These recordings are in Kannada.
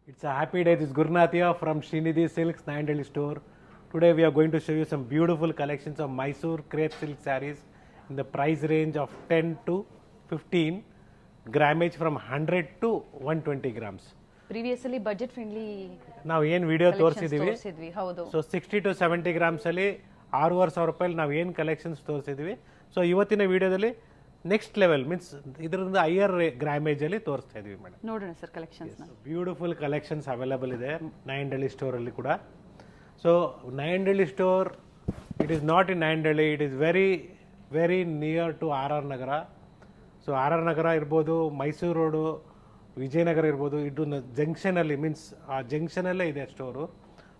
It's a happy day. This is Gurnath here from Srinidhi Silks, Nayandeli store. Today we are going to show you some beautiful collections of Mysore crepe silk sarees in the price range of 10 to 15, grammage from 100 to 120 grams. Previously budget friendly ನಾವು ಏನು ವಿಡಿಯೋ ತೋರಿಸಿದ್ವಿ. ಹೌದು. ಸೊ 60 to 70 ಗ್ರಾಮ್ಸ್ ಅಲ್ಲಿ 6,500 ರೂಪಾಯಿ ನಾವು ಏನು ಕಲೆಕ್ಷನ್ಸ್ ತೋರಿಸಿದ್ವಿ. ಸೊ ಇವತ್ತಿನ ವಿಡಿಯೋದಲ್ಲಿ ನೆಕ್ಸ್ಟ್ ಲೆವೆಲ್ ಮೀನ್ಸ್ ಇದರಿಂದ ಹೈಯರ್ ಗ್ರಾಮೇಜ್ ಅಲ್ಲಿ ತೋರಿಸ್ತಾ ಇದೀವಿ ಮೇಡಮ್. ನೋಡೋಣ sir collections. Beautiful collections available ಇದೆ ನಯಂಡಳ್ಳಿ ಸ್ಟೋರ್ ಅಲ್ಲಿ ಕೂಡ. So Nayandahalli store it is not in Nayandahalli, it is very very near to R R Nagar. So R R Nagar ಇರ್ಬೋದು, ಮೈಸೂರು ರೋಡು, ವಿಜಯನಗರ ಇರ್ಬೋದು, ಇದು ಜಂಕ್ಷನಲ್ಲಿ ಮೀನ್ಸ್ ಆ ಜಂಕ್ಷನಲ್ಲೇ ಇದೆ ಸ್ಟೋರು.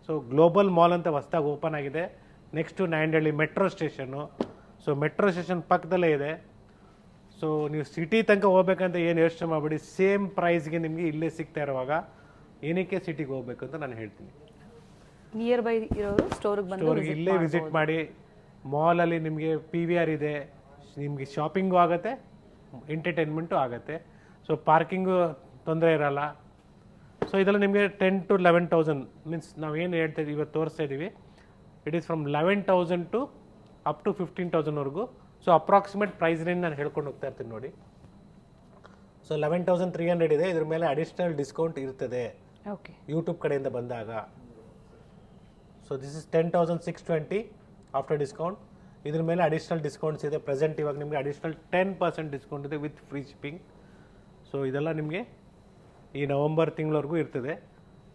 ಸೊ ಗ್ಲೋಬಲ್ ಮಾಲ್ ಅಂತ ಹೊಸದಾಗಿ ಓಪನ್ ಆಗಿದೆ next Nayandahalli metro station. So metro station ಪಕ್ಕದಲ್ಲೇ ಇದೆ. ಸೊ ನೀವು ಸಿಟಿ ತನಕ ಹೋಗ್ಬೇಕಂತ ಏನು ಯೋಚನೆ ಮಾಡಬೇಡಿ, ಸೇಮ್ ಪ್ರೈಸ್ಗೆ ನಿಮಗೆ ಇಲ್ಲೇ ಸಿಗ್ತಾ ಇರುವಾಗ ಏನಕ್ಕೆ ಸಿಟಿಗೆ ಹೋಗ್ಬೇಕು ಅಂತ ನಾನು ಹೇಳ್ತೀನಿ. ನಿಯರ್ ಬೈ ಇರೋರು ಸ್ಟೋರ್ಗೆ ಬಂದು ಇಲ್ಲೇ ವಿಸಿಟ್ ಮಾಡಿ. ಮಾಲಲ್ಲಿ ನಿಮಗೆ ಪಿ ವಿ ಆರ್ ಇದೆ, ನಿಮಗೆ ಶಾಪಿಂಗು ಆಗುತ್ತೆ, ಎಂಟರ್ಟೈನ್ಮೆಂಟು ಆಗುತ್ತೆ. ಸೊ ಪಾರ್ಕಿಂಗು ತೊಂದರೆ ಇರಲ್ಲ. ಸೊ ಇದೆಲ್ಲ ನಿಮಗೆ 10 to 11,000 ಮೀನ್ಸ್ ನಾವು ಏನು ಹೇಳ್ತಾ ಇದ್ದೀವಿ ಇವತ್ತು ತೋರಿಸ್ತಾ ಇದ್ದೀವಿ, it is from 11,000 to up to 15,000ವರೆಗೂ. ಸೊ ಅಪ್ರಾಕ್ಸಿಮೇಟ್ ಪ್ರೈಸ್ ರೇಂಜ್ ನಾನು ಹೇಳ್ಕೊಂಡು ಹೋಗ್ತಾ ಇರ್ತೀನಿ ನೋಡಿ. ಸೊ 11,300 ಇದೆ, ಇದ್ರ ಮೇಲೆ ಅಡಿಷನಲ್ ಡಿಸ್ಕೌಂಟ್ ಇರ್ತದೆ ಓಕೆ ಯೂಟ್ಯೂಬ್ ಕಡೆಯಿಂದ ಬಂದಾಗ. So this is 10,620 after discount. ಇದ್ರ ಮೇಲೆ ಅಡಿಷನಲ್ ಡಿಸ್ಕೌಂಟ್ಸ್ ಇದೆ. ಪ್ರೆಸೆಂಟ್ ಇವಾಗ ನಿಮಗೆ ಅಡಿಷನಲ್ 10% ಡಿಸ್ಕೌಂಟ್ ಇದೆ ವಿತ್ ಫ್ರೀ ಶಿಪ್ಪಿಂಗ್. ಸೊ ಇದೆಲ್ಲ ನಿಮಗೆ ಈ ನವಂಬರ್ ತಿಂಗಳವರೆಗೂ ಇರ್ತದೆ.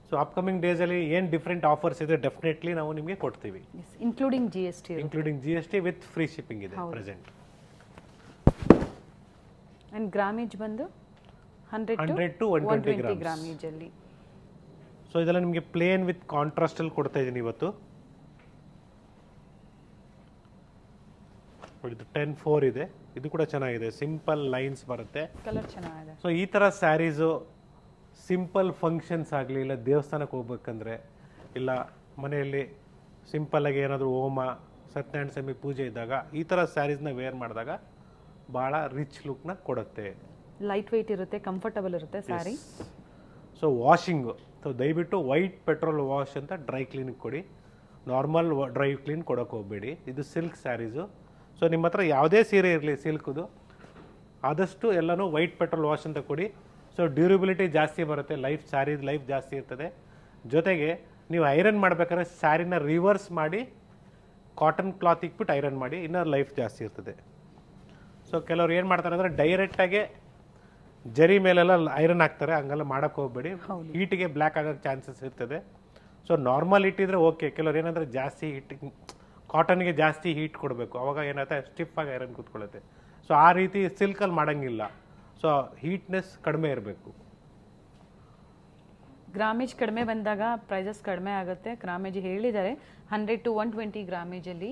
ಸೊ ಅಪ್ಕಮಿಂಗ್ ಡೇಸಲ್ಲಿ ಏನು ಡಿಫ್ರೆಂಟ್ ಆಫರ್ಸ್ ಇದೆ ಡೆಫಿನೆಟ್ಲಿ ನಾವು ನಿಮಗೆ ಕೊಡ್ತೀವಿ. Including G S T. Including G S T with free shipping ಇದೆ ಪ್ರೆಸೆಂಟ್. ಅಂಡ್ ಗ್ರಾಮೇಜ್ ಬಂದು 100 to 120 grams. ಗ್ರಾಮೇಜ್ ಅಲ್ಲಿ. ಸೊ ಇದೆಲ್ಲ ನಿಮಗೆ ಪ್ಲೇನ್ ವಿತ್ ಕಾಂಟ್ರಾಸ್ಟ್ ಅಲ್ಲಿ ಕೊಡ್ತಾ ಇದ್ದೀನಿ ಇವತ್ತು. ಇದು 10-4 ಇದೆ, ಇದು ಕೂಡ ಚೆನ್ನಾಗಿದೆ, ಸಿಂಪಲ್ ಲೈನ್ಸ್ ಬರುತ್ತೆ. ಕಲರ್ ಚೆನ್ನಾಗಿದೆ. ಸೊ ಈ ಥರ ಸ್ಯಾರೀಸು ಸಿಂಪಲ್ ಫಂಕ್ಷನ್ಸ್ ಆಗಲಿ, ಇಲ್ಲ ದೇವಸ್ಥಾನಕ್ಕೆ ಹೋಗ್ಬೇಕಂದ್ರೆ, ಇಲ್ಲ ಮನೆಯಲ್ಲಿ ಸಿಂಪಲ್ಲಾಗಿ ಏನಾದರೂ ಹೋಮ ಸತ್ಯನಾರಾಯಣ ಸ್ವಾಮಿ ಪೂಜೆ ಇದ್ದಾಗ ಈ ಥರ ಸ್ಯಾರೀಸ್ನ ವೇರ್ ಮಾಡಿದಾಗ ಭಾಳ ರಿಚ್ ಲುಕ್ನ ಕೊಡುತ್ತೆ. ಲೈಟ್ ವೆಯ್ಟ್ ಇರುತ್ತೆ, ಕಂಫರ್ಟಬಲ್ ಇರುತ್ತೆ ಸ್ಯಾರಿ. ಸೊ ವಾಷಿಂಗು, ಸೊ ದಯವಿಟ್ಟು ವೈಟ್ ಪೆಟ್ರೋಲ್ ವಾಶ್ ಅಂತ ಡ್ರೈ ಕ್ಲೀನಿಗೆ ಕೊಡಿ, ನಾರ್ಮಲ್ ಡ್ರೈ ಕ್ಲೀನ್ ಕೊಡೋಕೆ ಹೋಗಬೇಡಿ. ಇದು ಸಿಲ್ಕ್ ಸ್ಯಾರೀಸು. ಸೊ ನಿಮ್ಮ ಹತ್ರ ಯಾವುದೇ ಸೀರೆ ಇರಲಿ ಸಿಲ್ಕ್ದು, ಆದಷ್ಟು ಎಲ್ಲನೂ ವೈಟ್ ಪೆಟ್ರೋಲ್ ವಾಶ್ ಅಂತ ಕೊಡಿ. ಸೊ ಡ್ಯೂರಬಿಲಿಟಿ ಜಾಸ್ತಿ ಬರುತ್ತೆ, ಸ್ಯಾರಿದ ಲೈಫ್ ಜಾಸ್ತಿ ಇರ್ತದೆ. ಜೊತೆಗೆ ನೀವು ಐರನ್ ಮಾಡ್ಬೇಕಾದ್ರೆ ಸ್ಯಾರಿನ ರಿವರ್ಸ್ ಮಾಡಿ ಕಾಟನ್ ಕ್ಲಾತ್ ಇಕ್ಬಿಟ್ಟು ಐರನ್ ಮಾಡಿ, ಇನ್ನೂ ಲೈಫ್ ಜಾಸ್ತಿ ಇರ್ತದೆ. ಸೊ ಕೆಲವ್ರು ಏನು ಮಾಡ್ತಾರೆ ಅಂದರೆ ಡೈರೆಕ್ಟಾಗೆ ಜರಿ ಮೇಲೆಲ್ಲ ಐರನ್ ಹಾಕ್ತಾರೆ, ಹಂಗೆಲ್ಲ ಮಾಡೋಕ್ಕೆ ಹೋಗಬೇಡಿ, ಹೀಟಿಗೆ ಬ್ಲ್ಯಾಕ್ ಆಗೋಕ್ಕೆ ಚಾನ್ಸಸ್ ಇರ್ತದೆ. ಸೊ ನಾರ್ಮಲ್ ಇಟ್ಟಿದ್ರೆ ಓಕೆ. ಕೆಲವ್ರು ಏನಂದರೆ ಜಾಸ್ತಿ ಹೀಟ್, ಕಾಟನ್ಗೆ ಜಾಸ್ತಿ ಹೀಟ್ ಕೊಡಬೇಕು, ಅವಾಗ ಏನಾಗುತ್ತೆ ಸ್ಟಿಫಾಗಿ ಐರನ್ ಕೂತ್ಕೊಳ್ಳುತ್ತೆ. ಸೊ ಆ ರೀತಿ ಸಿಲ್ಕಲ್ಲಿ ಮಾಡೋಂಗಿಲ್ಲ. ಸೊ ಹೀಟ್ನೆಸ್ ಕಡಿಮೆ ಇರಬೇಕು. ಗ್ರಾಮೇಜ್ ಕಡಿಮೆ ಬಂದಾಗ ಪ್ರೈಸಸ್ ಕಡಿಮೆ ಆಗುತ್ತೆ. ಗ್ರಾಮೇಜ್ ಹೇಳಿದ್ದಾರೆ 100 to 120 ಗ್ರಾಮೇಜಲ್ಲಿ.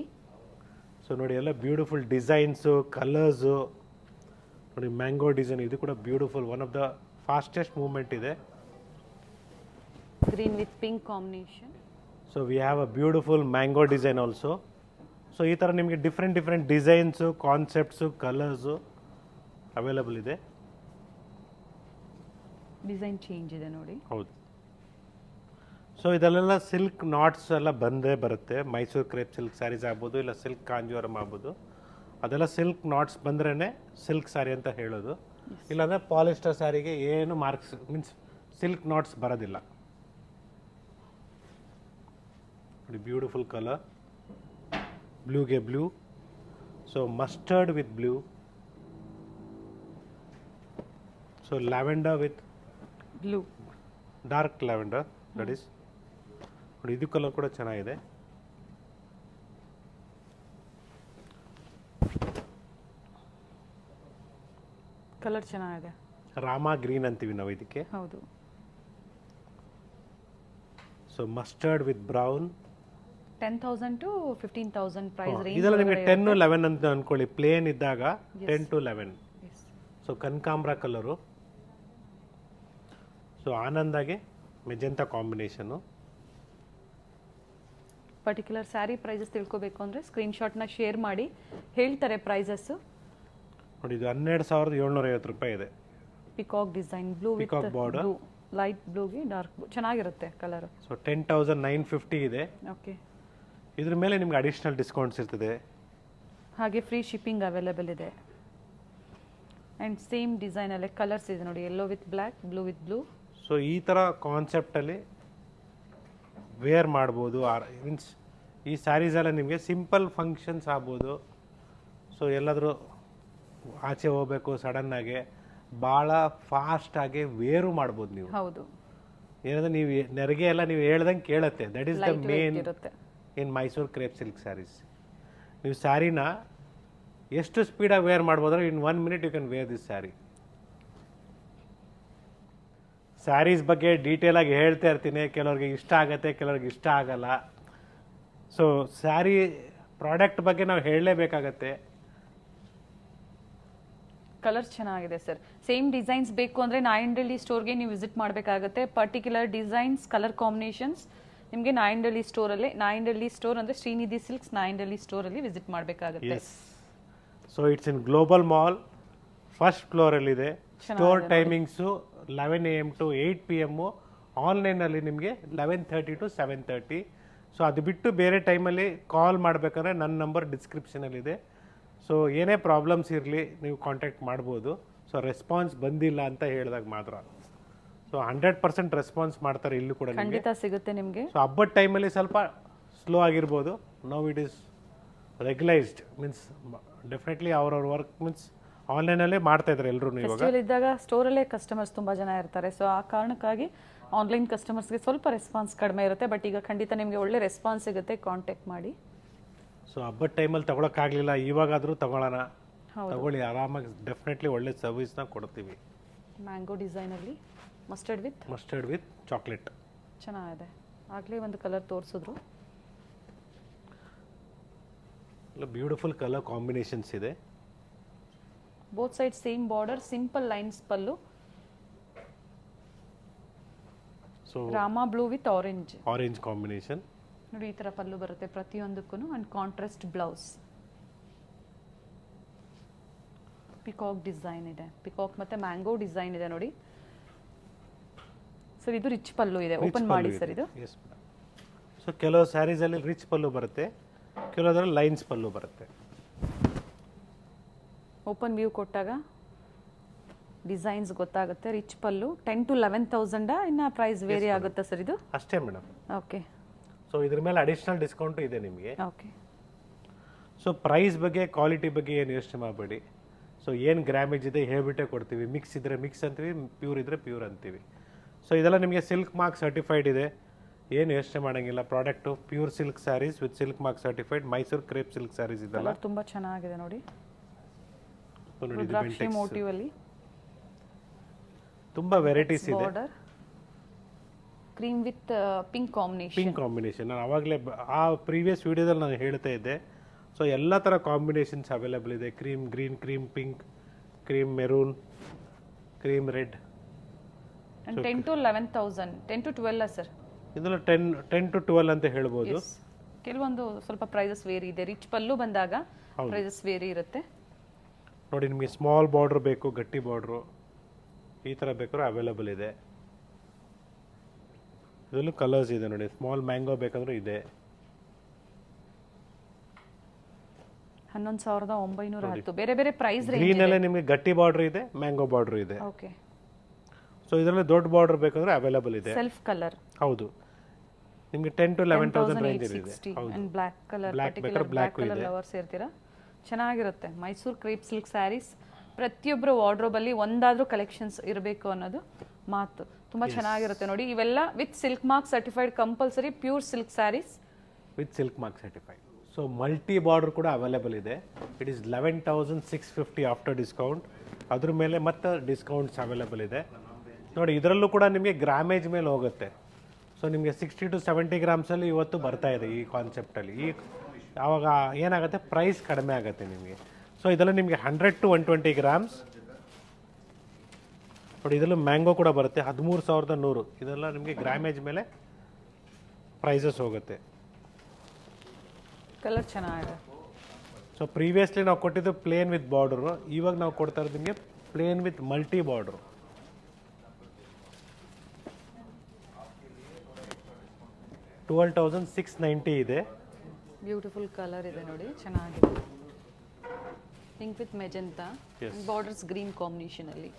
ಸೊ ನೋಡಿ ಎಲ್ಲ ಬ್ಯೂಟಿಫುಲ್ ಡಿಸೈನ್ಸು, ಕಲರ್ಸು ನೋಡಿ. ಮ್ಯಾಂಗೋ ಡಿಸೈನ್ ಇದು ಕೂಡ beautiful, one of the fastest movement ಇದೆ. Green with pink combination. So we have a beautiful mango design also. So ಈ ಥರ ನಿಮಗೆ different designs, concepts, colours available ಇದೆ. ಡಿಸೈನ್ ಚೇಂಜ್ ಇದೆ ನೋಡಿ. ಹೌದು. ಸೊ ಇದೆಲ್ಲ ಸಿಲ್ಕ್ ನಾಟ್ಸ್ ಎಲ್ಲ ಬಂದೇ ಬರುತ್ತೆ. ಮೈಸೂರು ಕ್ರೇಪ್ ಸಿಲ್ಕ್ ಸ್ಯಾರೀಸ್ ಆಗ್ಬೋದು, ಇಲ್ಲ ಸಿಲ್ಕ್ ಕಾಂಜೀವರಂ ಆಗ್ಬೋದು, ಅದೆಲ್ಲ ಸಿಲ್ಕ್ ನಾಟ್ಸ್ ಬಂದ್ರೇ ಸಿಲ್ಕ್ ಸ್ಯಾರಿ ಅಂತ ಹೇಳೋದು. ಇಲ್ಲಾಂದರೆ ಪಾಲಿಸ್ಟರ್ ಸ್ಯಾರಿಗೆ ಏನು ಮಾರ್ಕ್ಸ್ ಮೀನ್ಸ್ ಸಿಲ್ಕ್ ನಾಟ್ಸ್ ಬರೋದಿಲ್ಲ. ನೋಡಿ ಬ್ಯೂಟಿಫುಲ್ ಕಲರ್, ಬ್ಲೂಗೆ blue, so mustard with blue, so lavender with blue, dark lavender that is. ನೋಡಿ ಇದು ಕಲರ್ ಕೂಡ ಚೆನ್ನಾಗಿದೆ. ಕಲರ್ ಚೆನ್ನಾಗಿದೆ. ರಾಮಾ ಗ್ರೀನ್ ಅಂತೀವಿ ನಾವು ಇದಕ್ಕೆ. ಹೌದು. So mustard with brown. 10,000 to 15,000 price range. ಇದೆಲ್ಲ ನಿಮಗೆ 10-11 ಅಂತ ಅನ್ಕೊಳ್ಳಿ. ಪ್ಲೇನ್ ಇದ್ದಾಗ 10 to 11. ಸೊ ಕನಕಾಂಬ್ರ ಕಲರು. ಸೊ ಆನಂದಾಗೆ magenta combination. Particular sari prices ತಿಳ್ಕೋಬೇಕು ಅಂದರೆ ಸ್ಕ್ರೀನ್ಶಾಟ್ನ ಶೇರ್ ಮಾಡಿ, ಹೇಳ್ತಾರೆ ಪ್ರೈಸಸ್. ನೋಡಿ ಇದು 12,750 ರೂಪಾಯಿ ಇದೆ. Peacock design, blue with peacock border, light ಬ್ಲೂಗೆ ಡಾರ್ಕ್ ಬ್ಲೂ ಚೆನ್ನಾಗಿರುತ್ತೆ ಕಲರು. ಸೊ 10,950 ಇದೆ. ಓಕೆ, ಇದ್ರ ಮೇಲೆ ನಿಮ್ಗೆ ಅಡಿಷ್ನಲ್ ಡಿಸ್ಕೌಂಟ್ಸ್ ಇರ್ತದೆ. ಹಾಗೆ ಫ್ರೀ ಶಿಪ್ಪಿಂಗ್ ಅವೈಲೇಬಲ್ ಇದೆ. ಆ್ಯಂಡ್ ಸೇಮ್ ಡಿಸೈನಲ್ಲೇ ಕಲರ್ಸ್ ಇದೆ ನೋಡಿ, yellow with black, blue with blue. So ಈ ಥರ ಕಾನ್ಸೆಪ್ಟಲ್ಲಿ ವೇರ್ ಮಾಡ್ಬೋದು. ಮೀನ್ಸ್ ಈ ಸ್ಯಾರೀಸ್ ಎಲ್ಲ ನಿಮಗೆ ಸಿಂಪಲ್ ಫಂಕ್ಷನ್ಸ್ ಆಗ್ಬೋದು. ಸೊ ಎಲ್ಲಾದರೂ ಆಚೆ ಹೋಗಬೇಕು ಸಡನ್ನಾಗಿ, ಭಾಳ ಫಾಸ್ಟಾಗಿ ವೇರು ಮಾಡ್ಬೋದು ನೀವು. ಹೌದು, ಏನಂದ್ರೆ ನೀವು ನೆರಿಗೆ ಎಲ್ಲ ನೀವು ಹೇಳ್ದಂಗೆ ಕೇಳುತ್ತೆ. ದಟ್ ಈಸ್ ದ ಮೇನ್ ಇರುತ್ತೆ in Mysuru crepe silk saris. ನೀವು ಸ್ಯಾರಿನ ಎಷ್ಟು ಸ್ಪೀಡಾಗಿ ವೇರ್ ಮಾಡ್ಬೋದ್ರೆ in 1 minute you can wear this sari. Saris ಬಗ್ಗೆ ಡೀಟೇಲ್ ಆಗಿ ಹೇಳ್ತಾ ಇರ್ತೀನಿ. ಕೆಲವ್ರಿಗೆ ಇಷ್ಟ ಆಗುತ್ತೆ, ಕೆಲವ್ರಿಗೆ ಇಷ್ಟ ಆಗಲ್ಲ. ಸೊ ಸ್ಯಾರಿ ಪ್ರಾಡಕ್ಟ್ ಬಗ್ಗೆ ನಾವು ಹೇಳಲೇಬೇಕಾಗತ್ತೆ. ಕಲರ್ಸ್ ಚೆನ್ನಾಗಿದೆ ಸರ್. ಸೇಮ್ ಡಿಸೈನ್ಸ್ ಬೇಕು ಅಂದರೆ ನಾಯಂಡಳ್ಳಿ ಸ್ಟೋರ್ಗೆ ನೀವು ವಿಸಿಟ್ ಮಾಡಬೇಕಾಗುತ್ತೆ. ಪರ್ಟಿಕ್ಯುಲರ್ ಡಿಸೈನ್ಸ್, ಕಲರ್ ಕಾಂಬಿನೇಷನ್ಸ್ ನಿಮಗೆ ನಾಯಂಡಳ್ಳಿ ಸ್ಟೋರಲ್ಲೇ, ನಾಯಂಡಳ್ಳಿ ಸ್ಟೋರ್ ಅಂದರೆ ಶ್ರೀನಿಧಿ ಸಿಲ್ಕ್ಸ್ ನಾಯಂಡಳ್ಳಿ ಸ್ಟೋರಲ್ಲಿ ವಿಸಿಟ್ ಮಾಡಬೇಕಾಗುತ್ತೆ. So it's in global mall, first ಫ್ಲೋರಲ್ಲಿದೆ. Store timings 11 AM to 8 PM. ಆನ್ಲೈನಲ್ಲಿ ನಿಮಗೆ 11:30 to 7:30. ಸೊ ಅದು ಬಿಟ್ಟು ಬೇರೆ ಟೈಮಲ್ಲಿ ಕಾಲ್ ಮಾಡಬೇಕಂದ್ರೆ ನನ್ನ ನಂಬರ್ ಡಿಸ್ಕ್ರಿಪ್ಷನಲ್ಲಿದೆ. ಸೊ ಏನೇ ಪ್ರಾಬ್ಲಮ್ಸ್ ಇರಲಿ ನೀವು ಕಾಂಟ್ಯಾಕ್ಟ್ ಮಾಡ್ಬೋದು. ಸೊ ರೆಸ್ಪಾನ್ಸ್ ಬಂದಿಲ್ಲ ಅಂತ ಹೇಳಿದಾಗ ಮಾತ್ರ. ಸೊ 100% ರೆಸ್ಪಾನ್ಸ್ ಮಾಡ್ತಾರೆ ಇಲ್ಲೂ ಕೂಡ, ಖಂಡಿತ ಸಿಗುತ್ತೆ ನಿಮಗೆ. ಸೊ ಹಬ್ಬದ ಟೈಮಲ್ಲಿ ಸ್ವಲ್ಪ ಸ್ಲೋ ಆಗಿರ್ಬೋದು. Now it is regularised, means definitely ಅವ್ರವ್ರ ವರ್ಕ್ ಮೀನ್ಸ್ ಆನ್ಲೈನಲ್ಲೇ ಮಾಡ್ತಾ ಇದ್ದಾರೆ ಎಲ್ಲರೂ. ಇವಾಗ ಫೆಸ್ಟಿವಲ್ ಇದ್ದಾಗ ಸ್ಟೋರಲ್ಲೇ ಕಸ್ಟಮರ್ಸ್ ತುಂಬ ಜನ ಇರ್ತಾರೆ. ಸೊ ಆ ಕಾರಣಕ್ಕಾಗಿ ಆನ್ಲೈನ್ ಕಸ್ಟಮರ್ಸ್ಗೆ ಸ್ವಲ್ಪ ರೆಸ್ಪಾನ್ಸ್ ಕಡಿಮೆ ಇರುತ್ತೆ. ಬಟ್ ಈಗ ಖಂಡಿತ ನಿಮಗೆ ಒಳ್ಳೆ ರೆಸ್ಪಾನ್ಸ್ ಸಿಗುತ್ತೆ, ಕಾಂಟ್ಯಾಕ್ಟ್ ಮಾಡಿ. ಸೊ ಹಬ್ಬದ ಟೈಮಲ್ಲಿ ತಗೊಳಕ್ಕಾಗಲಿಲ್ಲ, ಇವಾಗಾದರೂ ತಗೊಳ್ಳೋಣ, ತಗೊಳ್ಳಿ ಆರಾಮಾಗಿ. ಡೆಫಿನೆಟ್ಲಿ ಒಳ್ಳೆ ಸರ್ವಿಸ್ನ ಕೊಡ್ತೀವಿ. ಮ್ಯಾಂಗೋ ಡಿಸೈನಲ್ಲಿ ಮಸ್ಟರ್ಡ್ ವಿತ್ ಚಾಕ್ಲೇಟ್ ಚೆನ್ನಾಗಿದೆ. ಆಗಲೇ ಒಂದು ಕಲರ್ ತೋರಿಸಿದ್ರು. ಬ್ಯೂಟಿಫುಲ್ ಕಲರ್ ಕಾಂಬಿನೇಷನ್ಸ್ ಇದೆ. Both side same border, simple lines pallu. So Rama blue with orange combination ನೋಡಿ, ಈ ತರ ಪಲ್ಲು ಬರುತ್ತೆ ಪ್ರತಿಯೊಂದಕ್ಕೂ. And contrast blouse. Peacock design ಇದೆ, ಪಿಕಾಕ್ ಮತ್ತೆ ಮ್ಯಾಂಗೋ ಡಿಸೈನ್ ಇದೆ ನೋಡಿ ಸರ್. ಇದು ರಿಚ್ ಪಲ್ಲು ಇದೆ, ಓಪನ್ ಮಾಡಿ ಸರ್ ಇದು. ಸೊ ಕೆಲವು ಸ್ಯಾರೀಸ್ ಅಲ್ಲಿ ರಿಚ್ ಪಲ್ಲು ಬರುತ್ತೆ, ಕೆಲವರಲ್ಲಿ ಲೈನ್ಸ್ ಪಲ್ಲು ಬರುತ್ತೆ. ಓಪನ್ ವ್ಯೂ ಕೊಟ್ಟಾಗ ಡಿಸೈನ್ಸ್ ಗೊತ್ತಾಗುತ್ತೆ. ರಿಚ್ ಪಲ್ಲು 10 to 11,000 ಇನ್ನ ಪ್ರೈಸ್ ವೇರಿ ಆಗುತ್ತೆ ಸರ್ ಇದು? ಅಷ್ಟೇ ಮೇಡಮ್. ಓಕೆ. ಸೊ ಇದ್ರ ಮೇಲೆ ಅಡಿಷನಲ್ ಡಿಸ್ಕೌಂಟ್ ಇದೆ ನಿಮಗೆ. ಓಕೆ. ಸೊ ಪ್ರೈಸ್ ಬಗ್ಗೆ, ಕ್ವಾಲಿಟಿ ಬಗ್ಗೆ ಏನು ಯೋಚನೆ ಮಾಡಬೇಡಿ. ಸೊ ಏನು ಗ್ರಾಮೇಜ್ ಇದೆ ಹೇಳ್ಬಿಟ್ಟೆ ಕೊಡ್ತೀವಿ. ಮಿಕ್ಸ್ ಇದ್ರೆ ಮಿಕ್ಸ್ ಅಂತೀವಿ, ಪ್ಯೂರ್ ಇದ್ರೆ ಪ್ಯೂರ್ ಅಂತೀವಿ. ಸೊ ಇದೆಲ್ಲ ನಿಮಗೆ ಸಿಲ್ಕ್ ಮಾರ್ಕ್ ಸರ್ಟಿಫೈಡ್ ಇದೆ, ಏನು ಯೋಚನೆ ಮಾಡೋಂಗಿಲ್ಲ. Product pure silk saris with silk mark certified Mysuru crepe silk sarees ಇದೆಲ್ಲ. ತುಂಬಾ ಚೆನ್ನಾಗಿದೆ ನೋಡಿ. ನೋಡಿ ರುದ್ರಾಕ್ಷಿ ಮೋಟಿವ್ ಅಲ್ಲಿ ತುಂಬಾ ವೆರೈಟೀಸ್ ಇದೆ. Border cream with pink combination. ನಾನು ಆವಾಗಲೇ ಆ ಪ್ರೀವಿಯಸ್ ವಿಡಿಯೋದಲ್ಲಿ ನಾನು ಹೇಳ್ತಾ ಇದ್ದೆ. ಸೊ ಎಲ್ಲ ಥರ ಕಾಂಬಿನೇಷನ್ಸ್ ಅವೈಲೇಬಲ್ ಇದೆ. Cream green, cream pink, cream maroon, cream red. 10 to 11,000, 10 to 12 sir. ಇದೆಲ್ಲ 10 to 12 ಅಂತ ಹೇಳ್ಬೋದು. ಕೆಲವೊಂದು ಸ್ವಲ್ಪ ಪ್ರೈಸಸ್ ವೇರಿ ಇದೆ. ರಿಚ್ ಪಲ್ಲು ಬಂದಾಗ ಪ್ರೈಸಸ್ ವೇರಿ ಇರುತ್ತೆ ನೋಡಿ. ನಿಮಗೆ ಸ್ಮಾಲ್ ಬಾರ್ಡರ್ ಬೇಕು, ಗಟ್ಟಿ ಬಾರ್ಡ್ರು, ಈ ಥರ ಬೇಕಾದ್ರೂ ಅವೈಲೇಬಲ್ ಇದೆ. ಇದರಲ್ಲೂ ಕಲರ್ಸ್ ಇದೆ ನೋಡಿ. ಸ್ಮಾಲ್ ಮ್ಯಾಂಗೋ ಬೇಕಂದ್ರೂ ಇದೆ. 11,910 ಬೇರೆ ಬೇರೆ ಪ್ರೈಸ್ ರೇಂಜ್ ಗ್ರೀನ್ ಅಲ್ಲೇ ನಿಮಗೆ ಗಟ್ಟಿ ಬಾರ್ಡರ್ ಇದೆ, ಮ್ಯಾಂಗೋ ಬಾರ್ಡರ್ ಇದೆ. ಓಕೆ. ಸೊ ಇದರಲ್ಲಿ ದೊಡ್ಡ ಬಾರ್ಡರ್ ಬೇಕಂದ್ರೆ ಅವೈಲೇಬಲ್ ಇದೆ. ಸೆಲ್ಫ್ ಕಲರ್ ಹೌದು, ನಿಮಗೆ 10 to 11,000 ರೇಂಜ್ ಇದೆ. And black colour, particular black colour lovers ಇರ್ತೀರಾ, ಚೆನ್ನಾಗಿರುತ್ತೆ. ಮೈಸೂರು ಕ್ರೇಪ್ ಸಿಲ್ಕ್ ಸ್ಯಾರೀಸ್ ಪ್ರತಿಯೊಬ್ಬರು ವಾರ್ಡ್ರೋಬ್ ಅಲ್ಲಿ ಒಂದಾದ್ರೂ ಕಲೆಕ್ಷನ್ಸ್ ಇರಬೇಕು ಅನ್ನೋದು ಮಾತು. ತುಂಬಾ ಚೆನ್ನಾಗಿರುತ್ತೆ ನೋಡಿ. ಇವೆಲ್ಲ with silk mark certified, compulsory pure silk saris with silk mark certified. So multi border ಕೂಡ ಅವೈಲೇಬಲ್ ಇದೆ. It is 11,650 after discount. ಅದ್ರ ಮೇಲೆ ಮತ್ತೆ ಡಿಸ್ಕೌಂಟ್ಸ್ ಅವೈಲೇಬಲ್ ಇದೆ ನೋಡಿ. ಇದರಲ್ಲೂ ಕೂಡ ನಿಮಗೆ ಗ್ರಾಮೇಜ್ ಮೇಲೆ ಹೋಗುತ್ತೆ. ಸೊ ನಿಮಗೆ 60 to 70 ಗ್ರಾಮ್ಸಲ್ಲಿ ಇವತ್ತು ಬರ್ತಾ ಇದೆ ಈ ಕಾನ್ಸೆಪ್ಟಲ್ಲಿ. ಈ ಆವಾಗ ಏನಾಗುತ್ತೆ, ಪ್ರೈಸ್ ಕಡಿಮೆ ಆಗುತ್ತೆ ನಿಮಗೆ. ಸೊ ಇದೆಲ್ಲ ನಿಮಗೆ 100 to 120 ಗ್ರಾಮ್ಸ್ ನೋಡಿ. ಇದರಲ್ಲೂ ಮ್ಯಾಂಗೋ ಕೂಡ ಬರುತ್ತೆ 13,100. ಇದೆಲ್ಲ ನಿಮಗೆ ಗ್ರಾಮೇಜ್ ಮೇಲೆ ಪ್ರೈಸಸ್ ಹೋಗುತ್ತೆ. ಕಲರ್ ಚೆನ್ನಾಗಿದೆ. ಸೊ ಪ್ರೀವಿಯಸ್ಲಿ ನಾವು ಕೊಟ್ಟಿದ್ದು ಪ್ಲೇನ್ ವಿತ್ ಬಾರ್ಡರು, ಇವಾಗ ನಾವು ಕೊಡ್ತಾ ಇರೋದು ನಿಮಗೆ ಪ್ಲೇನ್ ವಿತ್ ಮಲ್ಟಿ ಬಾರ್ಡರು. 12,690 ಇದೆ. ಬ್ಯೂಟಿಫುಲ್ ಕಲರ್ ಇದೆ ನೋಡಿ, ಚೆನ್ನಾಗಿದೆ. Pink with magenta, borders green combination ಅಲ್ಲಿ.